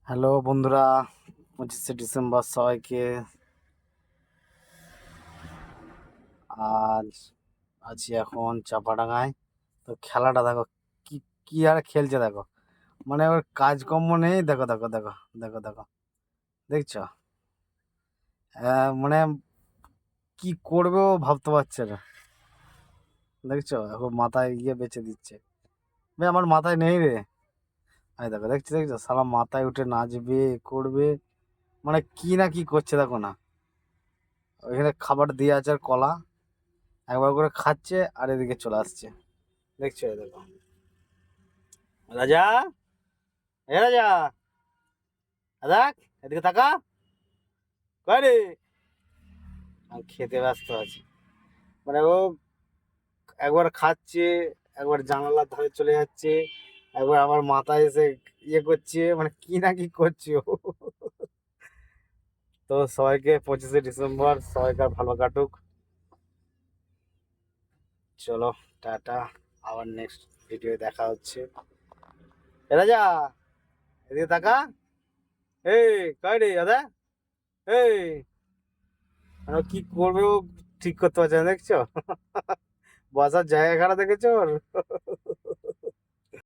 Hello বন্ধুরা, 25শে December সবাইকে। আজ আছি এখন চাপাডাঙ্গায়। তো খেলাটা দেখো, কি কি আর খেলছে দেখো। মানে ওর কাজকর্ম নেই, দেখো দেখো দেখো দেখো দেখো, দেখছো? মানে কি করবে ও ভাবতে পারছে না, দেখছো? এখন মাথায় গিয়ে বেঁচে দিচ্ছে। ভাই আমার মাথায় নেই রে। এই দেখো, দেখছো দেখছো, সালা মাথায় উঠে নাচবে, করবে, মানে কি না কি করছে দেখো না। ওইখানে খাবার দিয়ে আছে আর কলা একবার করে খাচ্ছে, আর এদিকে চলে আসছে, দেখছো? এই দেখো, রাজা, এ রাজা, দেখ এদিকে তাকা, কই রে? আমি খেতে ব্যস্ত আছি। মানে ও একবার খাচ্ছে, একবার জানালার ধারে চলে যাচ্ছে, একবার আমার মাথায় এসে ইয়ে করছে, মানে কি না কি করছে ও। তো সবাইকে 25শে ডিসেম্বর সবাইকার ভালো কাটুক। চলো, টাটা, আবার নেক্সট ভিডিও দেখা হচ্ছে। এ রাজা, এদিকে তাকা, এই কই রে দাদা, এই মানে ও কি করবে ও ঠিক করতে পারছে না, দেখছো? বসার জায়গা খারাপ দেখেছো ওর?